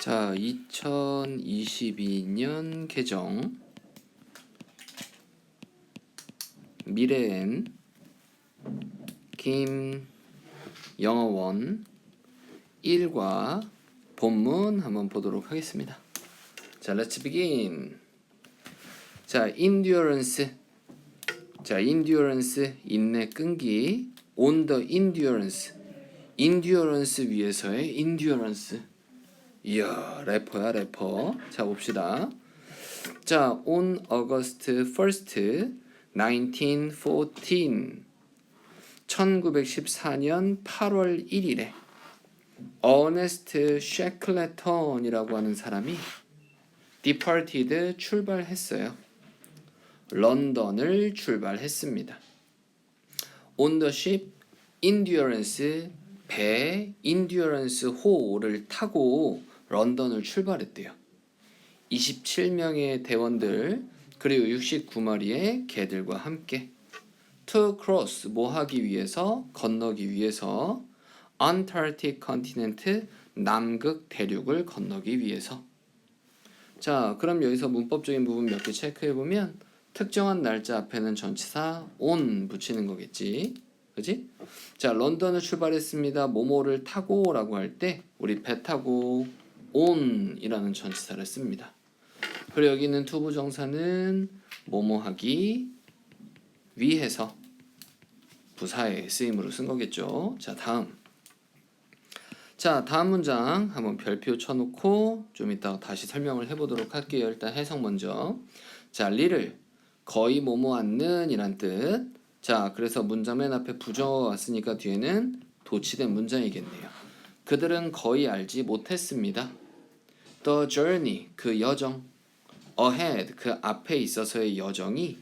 자, 2022년 개정 미래엔 김영어원 1과 본문 한번 보도록 하겠습니다. 자, let's begin. 자, endurance. 자, endurance 인내 끈기. on the endurance. endurance 위에서의 endurance. 이야, 래퍼야, 래퍼. 자, 봅시다. 자, on August 1st, 1914. 1914년 8월 1일에 어네스트 셰클레턴이라고 하는 사람이 departed 출발했어요. 런던을 출발했습니다. on the ship endurance 배 endurance 호를 타고 런던을 출발했대요. 27명의 대원들 그리고 69마리의 개들과 함께 to cross 뭐 하기 위해서 건너기 위해서 Antarctic continent 남극 대륙을 건너기 위해서. 자, 그럼 여기서 문법적인 부분 몇 개 체크해 보면 특정한 날짜 앞에는 전치사 on 붙이는 거겠지. 그지? 자, 런던을 출발했습니다. 뭐뭐를 타고라고 할 때 우리 배 타고 on이라는 전치사를 씁니다. 그리고 여기 있는 투부정사는 뭐뭐 하기 위해서 부사의 쓰임으로 쓴 거겠죠. 자, 다음. 자, 다음 문장 한번 별표 쳐놓고 좀 이따가 다시 설명을 해보도록 할게요. 일단 해석 먼저. 자, little 거의 뭐뭐 않는 이란 뜻. 자, 그래서 문장 맨 앞에 부정어가 왔으니까 뒤에는 도치된 문장이겠네요. 그들은 거의 알지 못했습니다. The journey 그 여정. ahead 그 앞에 있어서의 여정이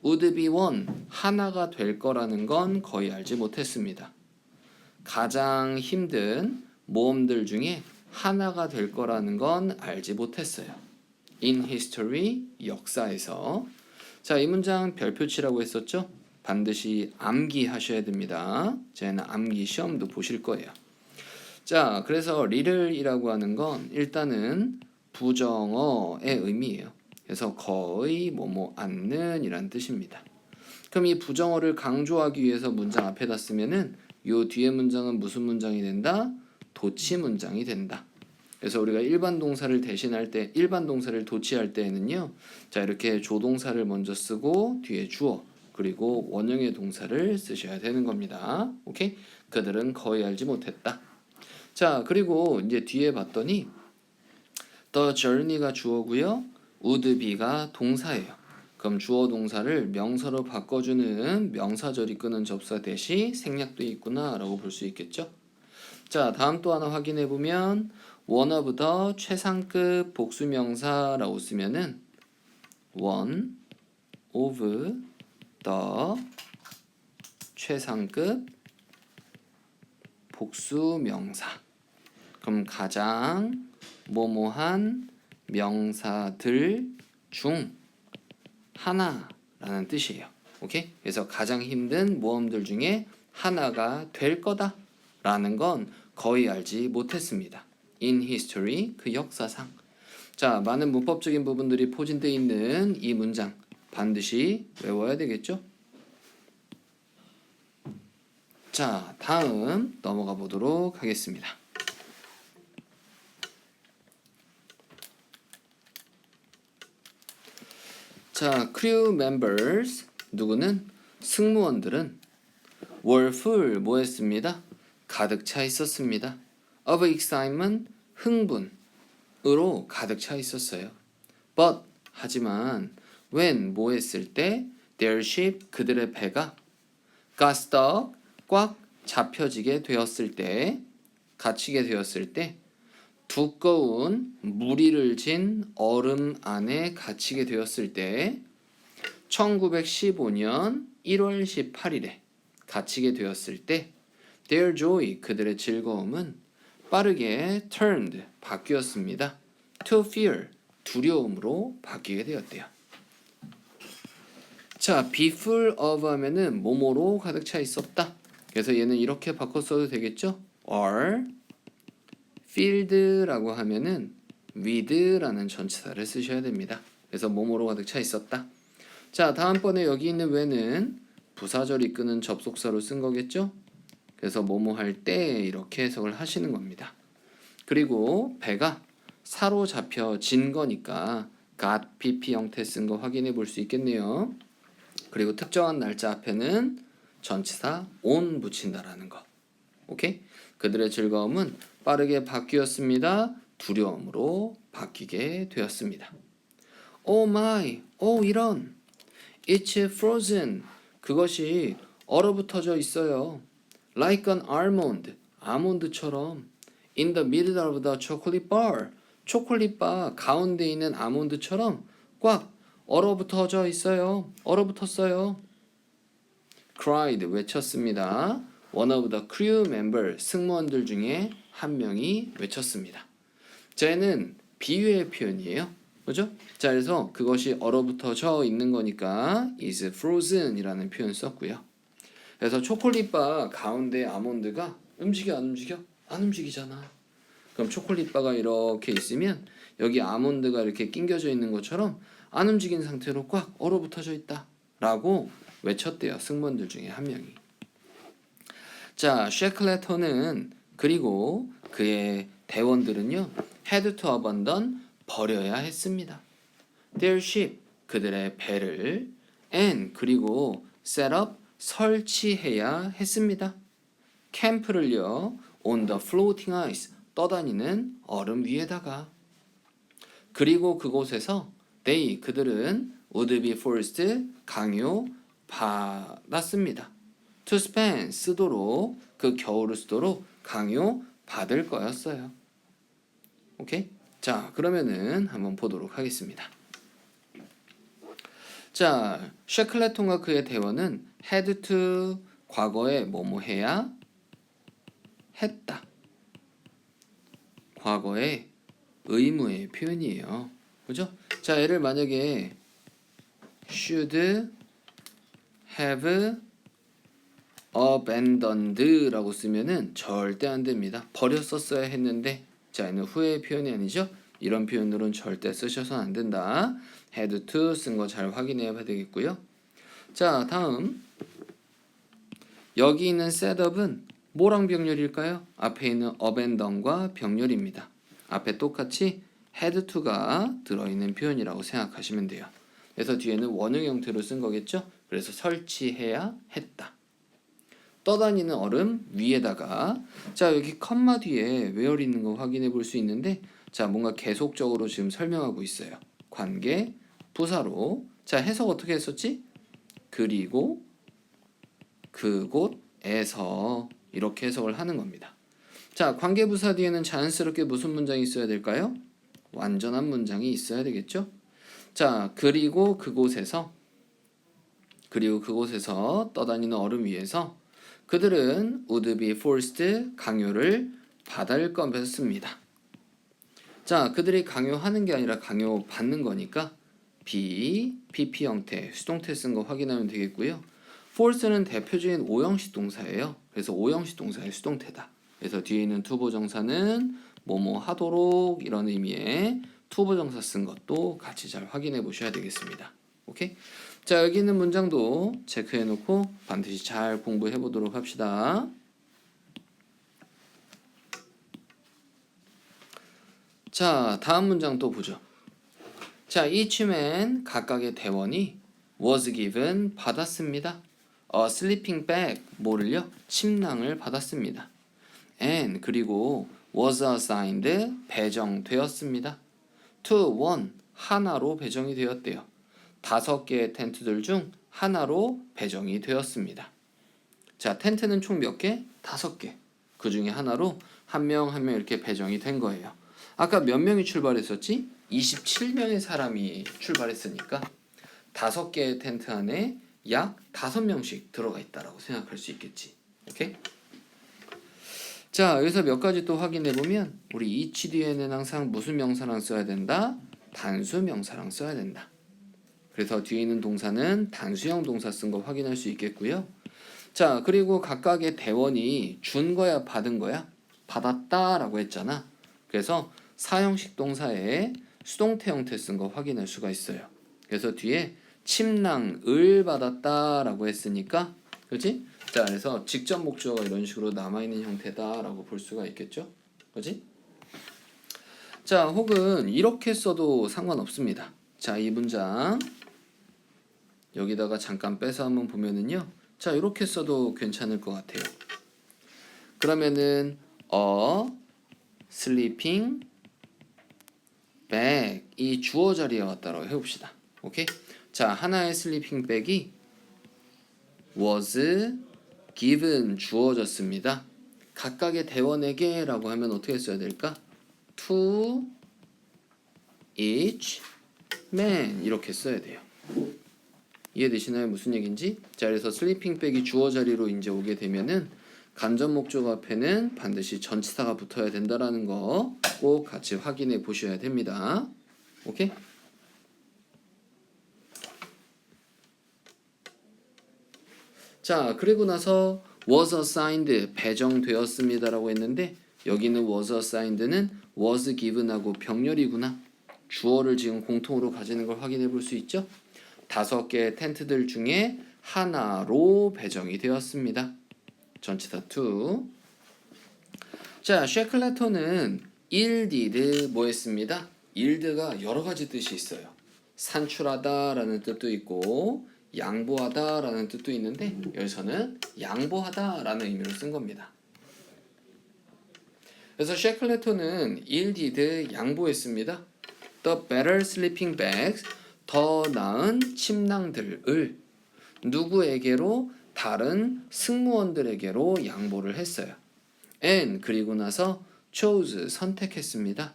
would be one 하나가 될 거라는 건 거의 알지 못했습니다. 가장 힘든 모험들 중에 하나가 될 거라는 건 알지 못했어요. In history 역사에서. 자, 이 문장 별표치라고 했었죠? 반드시 암기하셔야 됩니다. 쟤는 암기 시험도 보실 거예요. 자, 그래서 little이라고 하는 건 일단은 부정어의 의미예요. 그래서 거의 뭐뭐 않는 이란 뜻입니다. 그럼 이 부정어를 강조하기 위해서 문장 앞에다 쓰면은 요 뒤에 문장은 무슨 문장이 된다? 도치 문장이 된다. 그래서 우리가 일반 동사를 대신할 때, 일반 동사를 도치할 때에는요, 자, 이렇게 조동사를 먼저 쓰고 뒤에 주어 그리고 원형의 동사를 쓰셔야 되는 겁니다. 오케이? 그들은 거의 알지 못했다. 자, 그리고 이제 뒤에 봤더니 the journey가 주어고요, would be가 동사예요. 그럼 주어 동사를 명사로 바꿔주는 명사절이 끄는 접사 대시 생략돼 있구나 라고 볼 수 있겠죠. 자, 다음 또 하나 확인해 보면 one of the 최상급 복수명사라고 쓰면은 one of the 최상급 복수명사. 그럼 가장 뭐뭐한 명사들 중 하나라는 뜻이에요. 오케이? 그래서 가장 힘든 모험들 중에 하나가 될 거다라는 건 거의 알지 못했습니다. In history 그 역사상. 자, 많은 문법적인 부분들이 포진되어 있는 이 문장 반드시 외워야 되겠죠? 자, 다음 넘어가 보도록 하겠습니다. 자, crew members 누구는 승무원들은 were full 뭐 했습니다? 가득 차 있었습니다. of excitement 흥분으로 가득 차 있었어요. But 하지만 when 뭐 했을 때 their ship 그들의 배가 got stuck 꽉 잡혀지게 되었을 때 갇히게 되었을 때 두꺼운 무리를 진 얼음 안에 갇히게 되었을 때 1915년 1월 18일에 갇히게 되었을 때 their joy 그들의 즐거움은 빠르게 turned 바뀌었습니다. to fear 두려움으로 바뀌게 되었대요. 자, be full of 하면은 뭐뭐로 가득 차 있었다. 그래서 얘는 이렇게 바꿔 써도 되겠죠? are field라고 하면은 with라는 전치사를 쓰셔야 됩니다. 그래서 뭐뭐로 가득 차 있었다. 자, 다음번에 여기 있는 when은 부사절 이끄는 접속사로 쓴 거겠죠? 그래서 뭐뭐 할 때 이렇게 해석을 하시는 겁니다. 그리고 배가 사로잡혀진 거니까 got pp 형태 쓴 거 확인해 볼 수 있겠네요. 그리고 특정한 날짜 앞에는 전치사 on 붙인다라는 거. 오케이? 그들의 즐거움은 빠르게 바뀌었습니다. 두려움으로 바뀌게 되었습니다. Oh my, 이런. It's frozen. 그것이 얼어붙어져 있어요. Like an almond. 아몬드처럼. In the middle of the chocolate bar. 초콜릿 바 가운데 있는 아몬드처럼 꽉 얼어붙어져 있어요. 얼어붙었어요. cried 외쳤습니다. One of the crew member 승무원들 중에 한 명이 외쳤습니다. 자, 얘는 비유의 표현이에요. 그죠? 자, 그래서 그것이 얼어붙어져 있는 거니까 is frozen 이라는 표현 썼고요. 그래서 초콜릿바 가운데 아몬드가 움직여 안 움직여? 안 움직이잖아. 그럼 초콜릿바가 이렇게 있으면 여기 아몬드가 이렇게 낑겨져 있는 것처럼 안 움직인 상태로 꽉 얼어붙어져 있다 라고 외쳤대요. 승무원들 중에 한 명이. 자, 셰클레터는 그리고 그의 대원들은요 had to abandon 버려야 했습니다. Their ship 그들의 배를 and 그리고 set up 설치해야 했습니다. 캠프를요 on the floating ice 떠다니는 얼음 위에다가 그리고 그곳에서 they 그들은 would be forced 강요 받았습니다. to spend 쓰도록 그 겨울을 쓰도록 강요 받을 거였어요. 오케이? 자, 그러면은 한번 보도록 하겠습니다. 자, 셰클레톤과 그의 대원은 had to 과거에 뭐뭐 해야 했다. 과거의 의무의 표현이에요. 그죠? 자, 얘를 만약에 should have abandoned라고 쓰면은 절대 안 됩니다. 버렸었어야 했는데 자, 얘는 후의 표현이 아니죠? 이런 표현으로는 절대 쓰셔서는 안 된다. had to 쓴 거 잘 확인해 봐야 되겠고요. 자, 다음 여기 있는 setup은 뭐랑 병렬일까요? 앞에 있는 abandon과 병렬입니다. 앞에 똑같이 had to가 들어있는 표현이라고 생각하시면 돼요. 그래서 뒤에는 원형 형태로 쓴 거겠죠? 그래서 설치해야 했다. 떠다니는 얼음 위에다가 자, 여기 컴마 뒤에 where 있는 거 확인해 볼 수 있는데 자, 뭔가 계속적으로 지금 설명하고 있어요. 관계 부사로 자, 해석 어떻게 했었지? 그리고 그곳에서 이렇게 해석을 하는 겁니다. 자, 관계부사 뒤에는 자연스럽게 무슨 문장이 있어야 될까요? 완전한 문장이 있어야 되겠죠? 자, 그리고 그곳에서 떠다니는 얼음 위에서 그들은 would be forced 강요를 받을 것입니다. 자, 그들이 강요하는 게 아니라 강요받는 거니까 be, pp 형태, 수동태 쓴 거 확인하면 되겠고요. force는 대표적인 오형식 동사예요. 그래서 오형식 동사의 수동태다. 그래서 뒤에 있는 투보정사는 뭐뭐 하도록 이런 의미의 투보정사 쓴 것도 같이 잘 확인해 보셔야 되겠습니다. 오케이? 자, 여기 있는 문장도 체크해 놓고 반드시 잘 공부해 보도록 합시다. 자, 다음 문장 또 보죠. 자, each man 각각의 대원이 was given 받았습니다. A sleeping bag 뭐를요? 침낭을 받았습니다. And 그리고 was assigned 배정되었습니다. to one 하나로 배정이 되었대요. 5개의 텐트들 중 하나로 배정이 되었습니다. 자, 텐트는 총 몇 개? 5개. 그 중에 하나로 한 명 한 명 이렇게 배정이 된 거예요. 아까 몇 명이 출발했었지? 27명의 사람이 출발했으니까 5개의 텐트 안에 약 5명씩 들어가 있다라고 생각할 수 있겠지. 오케이? 자, 여기서 몇 가지 또 확인해 보면 우리 each 뒤에는 항상 무슨 명사랑 써야 된다? 단수 명사랑 써야 된다. 그래서 뒤에 있는 동사는 단수형 동사 쓴 거 확인할 수 있겠고요. 자, 그리고 각각의 대원이 준 거야 받은 거야? 받았다라고 했잖아. 그래서 사형식 동사에 수동태 형태 쓴 거 확인할 수가 있어요. 그래서 뒤에 침낭을 받았다라고 했으니까, 그렇지? 자, 그래서 직접 목적어가 이런 식으로 남아있는 형태다라고 볼 수가 있겠죠? 그렇지? 자, 혹은 이렇게 써도 상관없습니다. 자, 이 문장 여기다가 잠깐 빼서 한번 보면은요. 자, 이렇게 써도 괜찮을 것 같아요. 그러면은 a sleeping bag 이 주어 자리에 왔다라고 해봅시다. 오케이? 자, 하나의 슬리핑 백이 was given 주어졌습니다. 각각의 대원에게라고 하면 어떻게 써야 될까? to each man 이렇게 써야 돼요. 이해되시나요? 무슨 얘기인지? 자, 그래서 슬리핑 백이 주어 자리로 이제 오게 되면은 간접 목적 앞에는 반드시 전치사가 붙어야 된다라는 거 꼭 같이 확인해 보셔야 됩니다. 오케이? 자, 그리고 나서 was assigned 배정되었습니다라고 했는데 여기는 was assigned는 was given하고 병렬이구나. 주어를 지금 공통으로 가지는 걸 확인해 볼 수 있죠? 5개의 텐트들 중에 하나로 배정이 되었습니다. 전치사 to. 자, 쉐클레터는 yielded 뭐 했습니다? yield가 여러 가지 뜻이 있어요. 산출하다라는 뜻도 있고 양보하다라는 뜻도 있는데 여기서는 양보하다라는 의미로 쓴 겁니다. 그래서 쉐클레터는 yielded 양보했습니다. The better sleeping bags 더 나은 침낭들을 누구에게로? 다른 승무원들에게로 양보를 했어요. And 그리고 나서 chose 선택했습니다.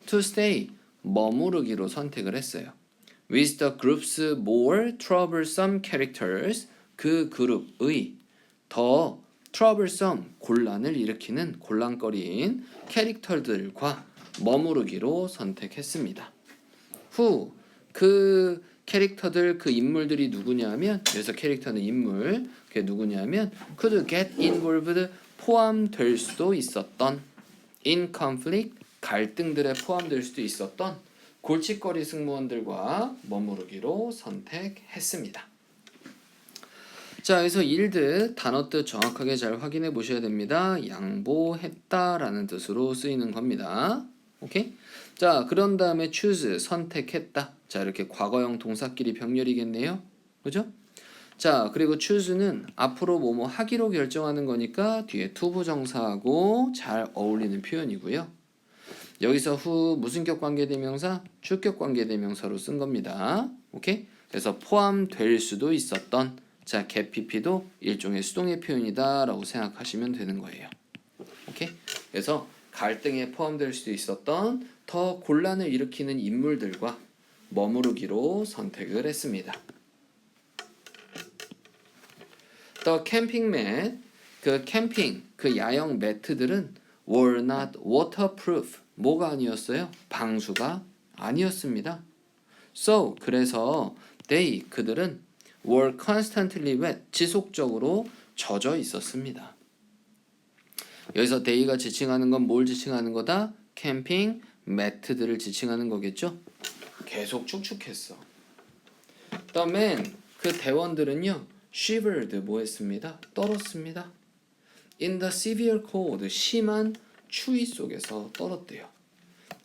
To stay 머무르기로 선택을 했어요. With the group's more troublesome characters 그 그룹의 더 troublesome 곤란을 일으키는 곤란거리인 캐릭터들과 머무르기로 선택했습니다. Who 그 캐릭터들 그 인물들이 누구냐면 여기서 캐릭터는 인물 그게 누구냐면 could get involved 포함될 수도 있었던 in conflict 갈등들에 포함될 수도 있었던 골칫거리 승무원들과 머무르기로 선택했습니다. 자, 그래서 yield 단어 뜻 정확하게 잘 확인해 보셔야 됩니다. 양보했다라는 뜻으로 쓰이는 겁니다. 오케이? 자, 그런 다음에 choose 선택했다. 자, 이렇게 과거형 동사끼리 병렬이겠네요. 그죠? 자, 그리고 choose는 앞으로 뭐뭐 하기로 결정하는 거니까 뒤에 to 부정사하고 잘 어울리는 표현이고요. 여기서 who 무슨 격 관계대명사? 주격 관계대명사로 쓴 겁니다. 오케이? 그래서 포함될 수도 있었던 자, get pp도 일종의 수동의 표현이다 라고 생각하시면 되는 거예요. 오케이? 그래서 갈등에 포함될 수도 있었던 더 곤란을 일으키는 인물들과 머무르기로 선택을 했습니다. The camping mat, 그 캠핑, 그 야영 매트들은 were not waterproof. 뭐가 아니었어요? 방수가 아니었습니다. So, 그래서 they, 그들은 were constantly wet. 지속적으로 젖어 있었습니다. 여기서 they가 지칭하는 건 뭘 지칭하는 거다? 캠핑 매트들을 지칭하는 거겠죠? 계속 축축했어. The man, 그 대원들은요. shivered 뭐 했습니다? 떨었습니다. In the severe cold 심한 추위 속에서 떨었대요.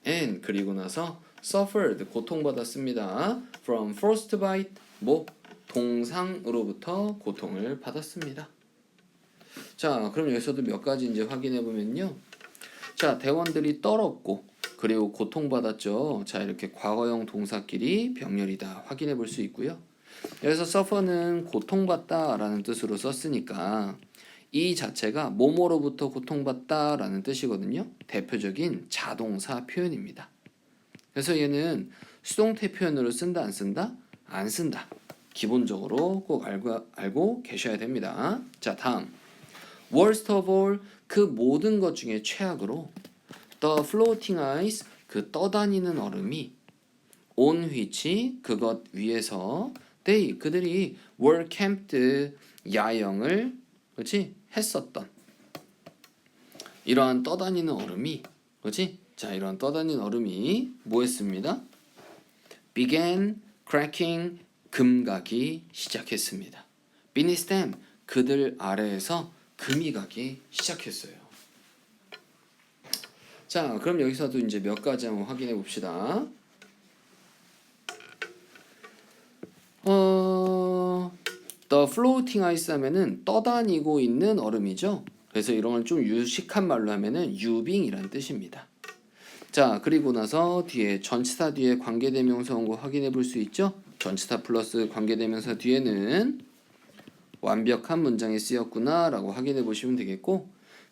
And 그리고 나서 suffered 고통받았습니다. From frostbite 뭐 동상으로부터 고통을 받았습니다. 자, 그럼 여기서도 몇 가지 이제 확인해 보면요. 자, 대원들이 떨었고 그리고 고통받았죠. 자, 이렇게 과거형 동사끼리 병렬이다 확인해 볼 수 있고요. 여기서 suffer는 고통받다라는 뜻으로 썼으니까 이 자체가 뭐뭐로부터 고통받다라는 뜻이거든요. 대표적인 자동사 표현입니다. 그래서 얘는 수동태 표현으로 쓴다 안 쓴다? 안 쓴다. 기본적으로 꼭 알고 계셔야 됩니다. 자, 다음 worst of all 그 모든 것 중에 최악으로 the floating ice 그 떠다니는 얼음이 on which 그것 위에서 they 그들이 were camped 야영을 그렇지? 했었던 이러한 떠다니는 얼음이 그렇지? 자, 이런 떠다니는 얼음이 뭐 했습니다? began cracking, 금가기 시작했습니다. beneath them, 그들 아래에서 금이 가기 시작했어요. 자, 그럼 여기서도 이제 몇 가지 한번 확인해 봅시다. The floating ice 하면은 떠다니고 있는 얼음이죠. 그래서 이런 걸 좀 유식한 말로 하면은 유빙이란 뜻입니다. 자, 그리고 나서 뒤에 전치사 뒤에 관계대명사 온 거 확인해 볼 수 있죠? 전치사 플러스 관계대명사 뒤에는 완벽한 문장이 쓰였구나 라고 확인해 보시면 되겠고,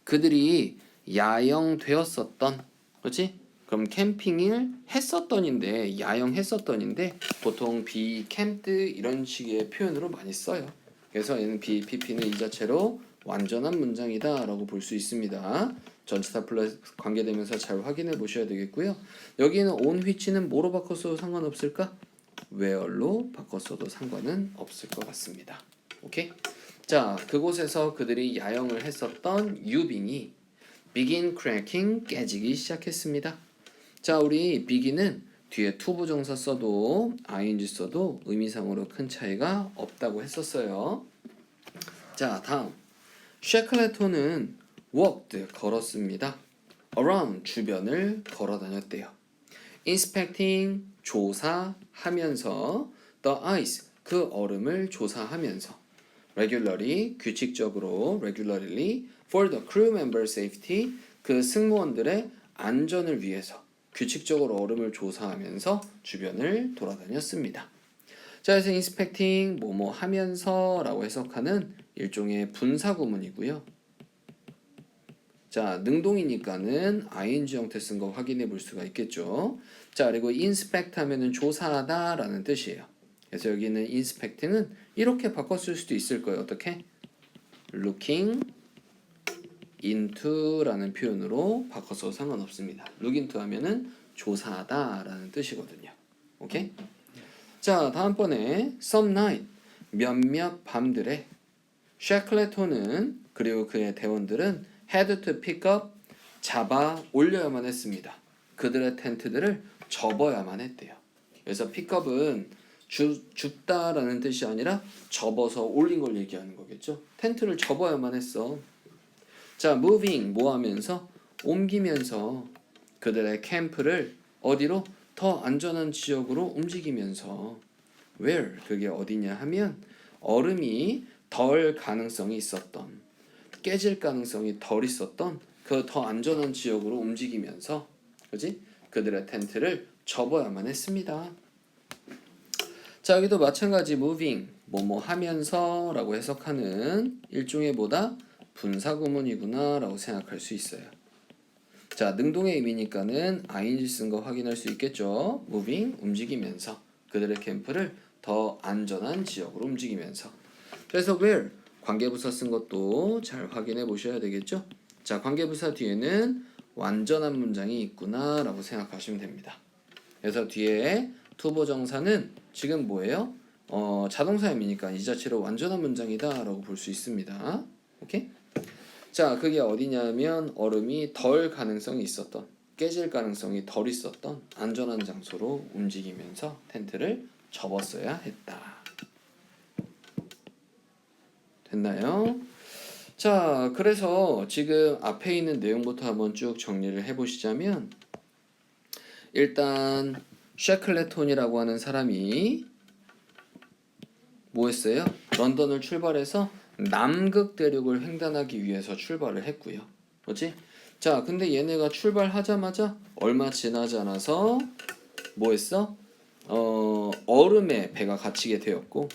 그들이 야영되었었던, 그렇지? 그럼 캠핑을 했었던인데, 야영했었던인데 보통 be camped 이런 식의 표현으로 많이 써요. 그래서 얘는 be, pp는 이 자체로 완전한 문장이다 라고 볼 수 있습니다. 전치사 플러스 관계대명사 잘 확인해 보셔야 되겠고요. 여기는 on which는 뭐로 바꿨어도 상관없을까? where로 바꿨어도 상관은 없을 것 같습니다. 오케이? 자, 그곳에서 그들이 야영을 했었던 유빙이 begin cracking, 깨지기 시작했습니다. 자, 우리 begin은 뒤에 to 부정사 써도 ing 써도 의미상으로 큰 차이가 없다고 했었어요. 자, 다음 셰클레톤은 walked, 걸었습니다. around, 주변을 걸어 다녔대요. inspecting, 조사하면서 the ice, 그 얼음을 조사하면서 regularly, 규칙적으로 regularly for the crew member safety, 그 승무원들의 안전을 위해서 규칙적으로 얼음을 조사하면서 주변을 돌아다녔습니다. 자, 그래서 inspecting, 뭐뭐 하면서 라고 해석하는 일종의 분사구문이고요. 자, 능동이니까는 ing 형태 쓴 거 확인해 볼 수가 있겠죠. 자, 그리고 inspect 하면은 조사하다 라는 뜻이에요. 그래서 여기는 inspecting은 이렇게 바꿨을 수도 있을 거예요. 어떻게? looking into 라는 표현으로 바꿔서 상관없습니다. look into 하면은 조사하다 라는 뜻이거든요. 오케이? 자, 다음번에 some night, 몇몇 밤들에 샤클레톤은 그리고 그의 대원들은 had to pick up, 잡아 올려야만 했습니다. 그들의 텐트들을 접어야만 했대요. 그래서 pickup은 줍다라는 뜻이 아니라 접어서 올린 걸 얘기하는 거겠죠. 텐트를 접어야만 했어. 자, moving, 뭐 하면서? 옮기면서 그들의 캠프를 어디로? 더 안전한 지역으로 움직이면서. where, 그게 어디냐 하면 얼음이 덜 가능성이 있었던, 깨질 가능성이 덜 있었던 그 더 안전한 지역으로 움직이면서, 그지? 그들의 텐트를 접어야만 했습니다. 자, 여기도 마찬가지 moving, 뭐뭐 하면서 라고 해석하는 일종의 뭐다? 분사구문이구나 라고 생각할 수 있어요. 자, 능동의 의미니까는 ing 쓴 거 확인할 수 있겠죠. moving, 움직이면서 그들의 캠프를 더 안전한 지역으로 움직이면서. 그래서 where, 관계부사 쓴 것도 잘 확인해 보셔야 되겠죠. 자, 관계부사 뒤에는 완전한 문장이 있구나 라고 생각하시면 됩니다. 그래서 뒤에 투보정사는 지금 뭐예요? 자동사 의미니까 이 자체로 완전한 문장이다 라고 볼 수 있습니다. 오케이? 자, 그게 어디냐면 얼음이 덜 가능성이 있었던, 깨질 가능성이 덜 있었던 안전한 장소로 움직이면서 텐트를 접었어야 했다. 됐나요? 자, 그래서 지금 앞에 있는 내용부터 한번 쭉 정리를 해보시자면, 일단 셰클레톤이라고 하는 사람이 뭐 했어요? 런던을 출발해서 남극 대륙을 횡단하기 위해서 출발을 했고요. 그렇지? 자, 근데 얘네가 출발하자마자 얼마 지나지 않아서 뭐 했어? 얼음에 배가 갇히게 되었고,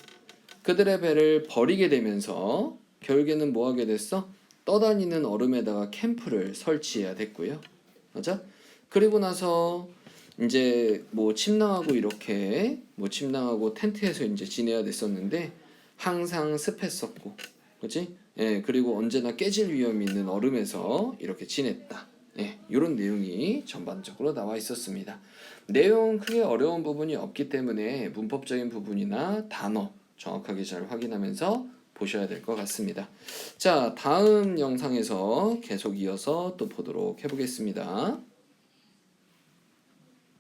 그들의 배를 버리게 되면서 결국에는 뭐 하게 됐어? 떠다니는 얼음에다가 캠프를 설치해야 됐고요. 맞아? 그리고 나서 이제 뭐 침낭하고 이렇게 뭐 침낭하고 텐트에서 이제 지내야 됐었는데 항상 습했었고, 그렇지? 예, 그리고 언제나 깨질 위험이 있는 얼음에서 이렇게 지냈다. 예, 이런 내용이 전반적으로 나와 있었습니다. 내용 크게 어려운 부분이 없기 때문에 문법적인 부분이나 단어 정확하게 잘 확인하면서 보셔야 될 것 같습니다. 자, 다음 영상에서 계속 이어서 또 보도록 해보겠습니다.